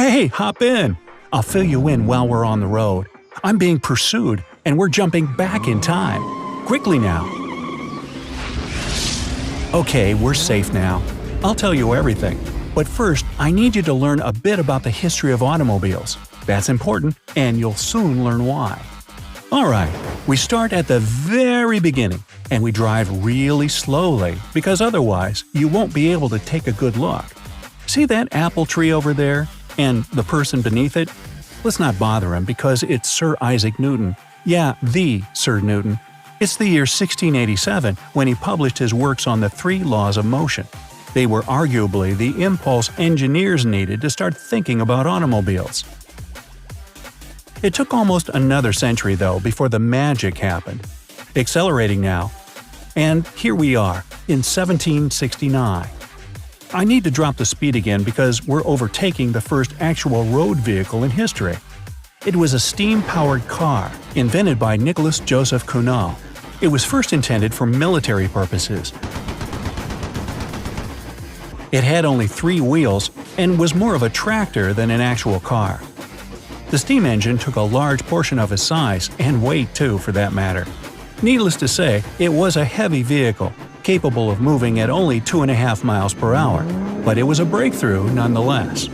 Hey, hop in! I'll fill you in while we're on the road. I'm being pursued, and we're jumping back in time. Quickly now! Okay, we're safe now. I'll tell you everything. But first, I need you to learn a bit about the history of automobiles. That's important, and you'll soon learn why. Alright, we start at the very beginning, and we drive really slowly, because otherwise you won't be able to take a good look. See that apple tree over there? And the person beneath it? Let's not bother him because it's Sir Isaac Newton. Yeah, the Sir Newton. It's the year 1687 when he published his works on the 3 laws of motion. They were arguably the impulse engineers needed to start thinking about automobiles. It took almost another century, though, before the magic happened. Accelerating now. And here we are, in 1769. I need to drop the speed again because we're overtaking the first actual road vehicle in history. It was a steam-powered car, invented by Nicholas Joseph Cugnot. It was first intended for military purposes. It had only 3 wheels and was more of a tractor than an actual car. The steam engine took a large portion of its size, and weight too for that matter. Needless to say, it was a heavy vehicle, capable of moving at only 2.5 miles per hour, but it was a breakthrough nonetheless.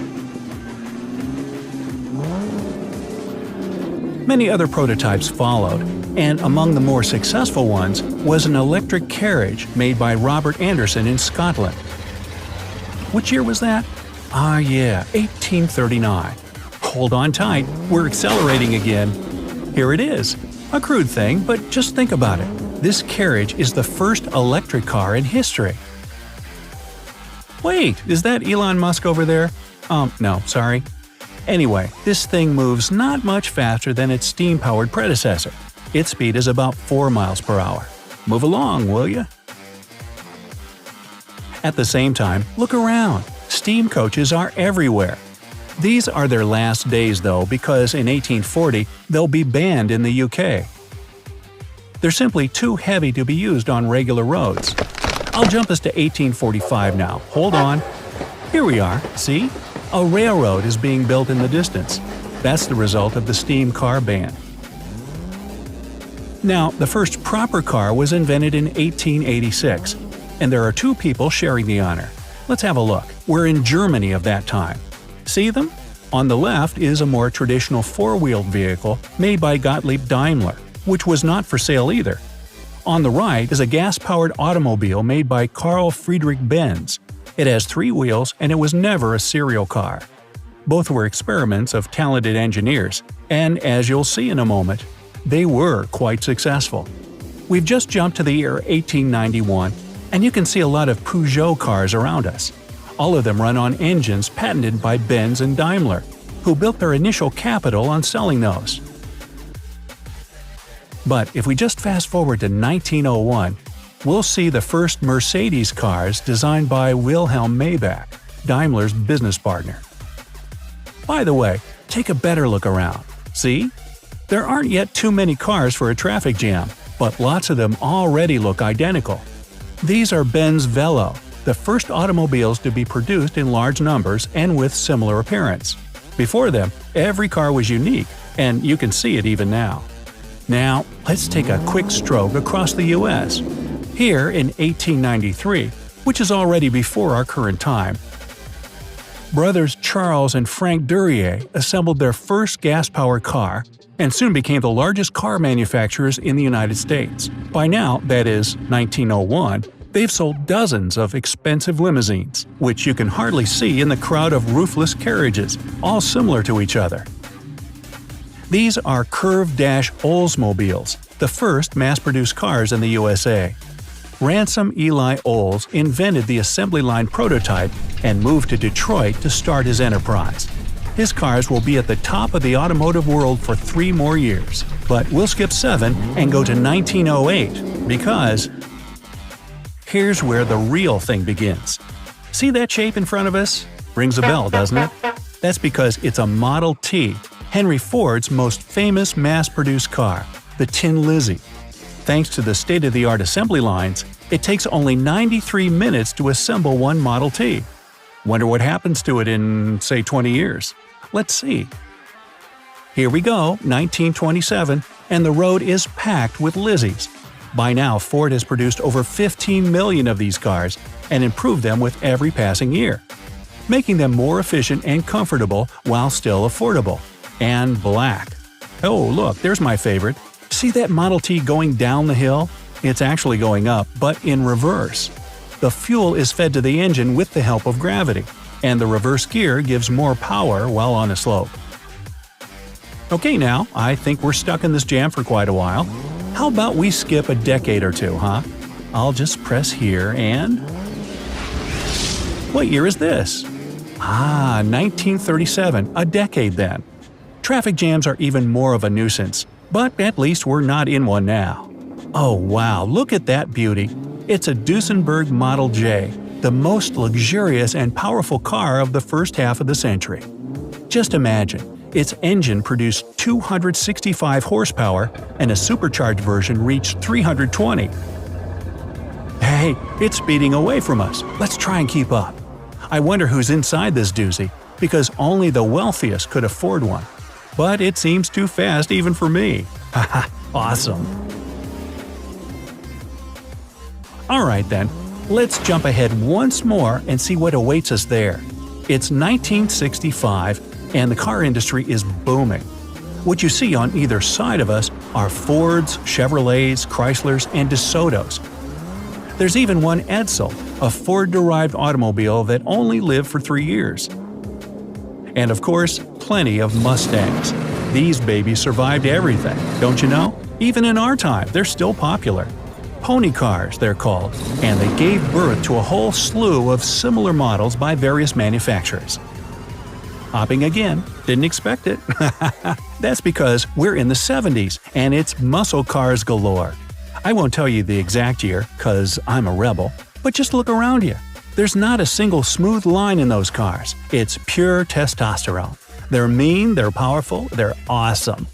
Many other prototypes followed, and among the more successful ones was an electric carriage made by Robert Anderson in Scotland. Which year was that? Ah yeah, 1839. Hold on tight, we're accelerating again. Here it is. A crude thing, but just think about it. This carriage is the first electric car in history. Wait, is that Elon Musk over there? No, sorry. Anyway, this thing moves not much faster than its steam-powered predecessor. Its speed is about 4 miles per hour. Move along, will ya? At the same time, look around. Steam coaches are everywhere. These are their last days though, because in 1840 they'll be banned in the UK. They're simply too heavy to be used on regular roads. I'll jump us to 1845 now. Hold on. Here we are, see? A railroad is being built in the distance. That's the result of the steam car ban. Now, the first proper car was invented in 1886, and there are 2 people sharing the honor. Let's have a look. We're in Germany of that time. See them? On the left is a more traditional 4-wheeled vehicle made by Gottlieb Daimler, which was not for sale either. On the right is a gas-powered automobile made by Carl Friedrich Benz. It has 3 wheels and it was never a serial car. Both were experiments of talented engineers, and as you'll see in a moment, they were quite successful. We've just jumped to the year 1891, and you can see a lot of Peugeot cars around us. All of them run on engines patented by Benz and Daimler, who built their initial capital on selling those. But if we just fast forward to 1901, we'll see the first Mercedes cars designed by Wilhelm Maybach, Daimler's business partner. By the way, take a better look around. See? There aren't yet too many cars for a traffic jam, but lots of them already look identical. These are Benz Velo, the first automobiles to be produced in large numbers and with similar appearance. Before them, every car was unique, and you can see it even now. Now, let's take a quick stroke across the US. Here in 1893, which is already before our current time, brothers Charles and Frank Duryea assembled their first gas-powered car and soon became the largest car manufacturers in the United States. By now, that is, 1901, they've sold dozens of expensive limousines, which you can hardly see in the crowd of roofless carriages, all similar to each other. These are curved-dash Oldsmobiles, the first mass-produced cars in the USA. Ransom Eli Olds invented the assembly line prototype and moved to Detroit to start his enterprise. His cars will be at the top of the automotive world for 3 more years, but we'll skip 7 and go to 1908 because here's where the real thing begins. See that shape in front of us? Rings a bell, doesn't it? That's because it's a Model T, Henry Ford's most famous mass-produced car, the Tin Lizzie. Thanks to the state-of-the-art assembly lines, it takes only 93 minutes to assemble one Model T. Wonder what happens to it in, say, 20 years. Let's see. Here we go, 1927, and the road is packed with Lizzies. By now, Ford has produced over 15 million of these cars and improved them with every passing year, making them more efficient and comfortable while still affordable. And black. Oh, look, there's my favorite. See that Model T going down the hill? It's actually going up, but in reverse. The fuel is fed to the engine with the help of gravity, and the reverse gear gives more power while on a slope. Okay, now, I think we're stuck in this jam for quite a while. How about we skip a decade or two, huh? I'll just press here and… What year is this? 1937, a decade then. Traffic jams are even more of a nuisance, but at least we're not in one now. Oh wow, look at that beauty. It's a Duesenberg Model J, the most luxurious and powerful car of the first half of the century. Just imagine, its engine produced 265 horsepower and a supercharged version reached 320. Hey, it's speeding away from us. Let's try and keep up. I wonder who's inside this doozy, because only the wealthiest could afford one. But it seems too fast even for me. Haha, awesome. Alright then, let's jump ahead once more and see what awaits us there. It's 1965, and the car industry is booming. What you see on either side of us are Fords, Chevrolets, Chryslers, and DeSotos. There's even one Edsel, a Ford-derived automobile that only lived for 3 years. And of course, plenty of Mustangs. These babies survived everything, don't you know? Even in our time, they're still popular. Pony cars, they're called, and they gave birth to a whole slew of similar models by various manufacturers. Hopping again, didn't expect it. That's because we're in the 70s, and it's muscle cars galore. I won't tell you the exact year, cause I'm a rebel, but just look around you. There's not a single smooth line in those cars. It's pure testosterone. They're mean, they're powerful, they're awesome.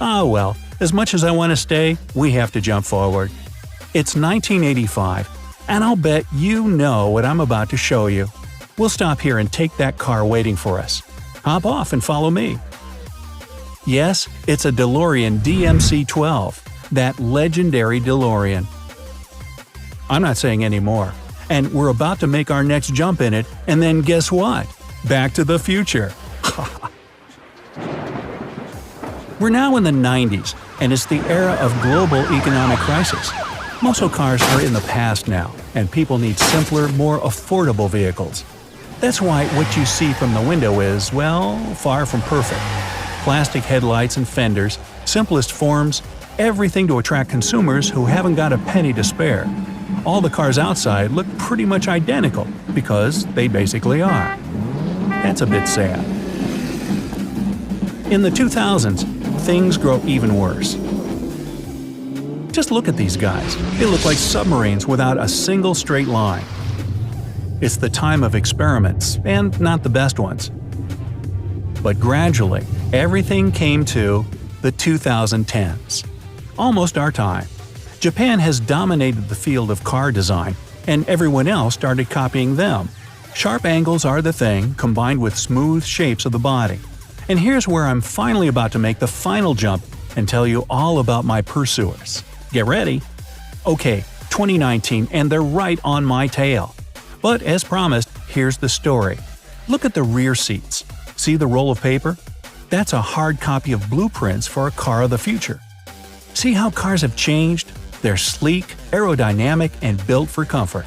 Ah well, as much as I want to stay, we have to jump forward. It's 1985, and I'll bet you know what I'm about to show you. We'll stop here and take that car waiting for us. Hop off and follow me. Yes, it's a DeLorean DMC-12, that legendary DeLorean. I'm not saying any more. And we're about to make our next jump in it, and then guess what? Back to the future. We're now in the 90s, and it's the era of global economic crisis. Muscle cars are in the past now, and people need simpler, more affordable vehicles. That's why what you see from the window is, well, far from perfect. Plastic headlights and fenders, simplest forms, everything to attract consumers who haven't got a penny to spare. All the cars outside look pretty much identical, because they basically are. That's a bit sad. In the 2000s, things grow even worse. Just look at these guys. They look like submarines without a single straight line. It's the time of experiments, and not the best ones. But gradually, everything came to the 2010s. Almost our time. Japan has dominated the field of car design, and everyone else started copying them. Sharp angles are the thing, combined with smooth shapes of the body. And here's where I'm finally about to make the final jump and tell you all about my pursuers. Get ready! Okay, 2019, and they're right on my tail. But as promised, here's the story. Look at the rear seats. See the roll of paper? That's a hard copy of blueprints for a car of the future. See how cars have changed? They're sleek, aerodynamic, and built for comfort.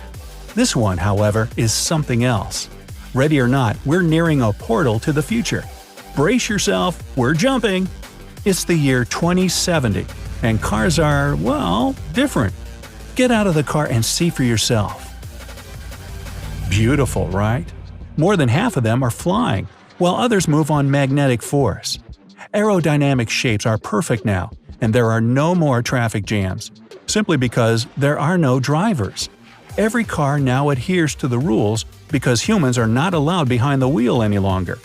This one, however, is something else. Ready or not, we're nearing a portal to the future. Brace yourself, we're jumping! It's the year 2070, and cars are, well, different. Get out of the car and see for yourself. Beautiful, right? More than half of them are flying, while others move on magnetic force. Aerodynamic shapes are perfect now, and there are no more traffic jams, simply because there are no drivers. Every car now adheres to the rules because humans are not allowed behind the wheel any longer.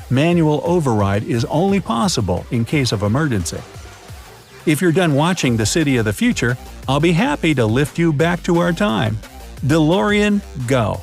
Manual override is only possible in case of emergency. If you're done watching The City of the Future, I'll be happy to lift you back to our time. DeLorean, go!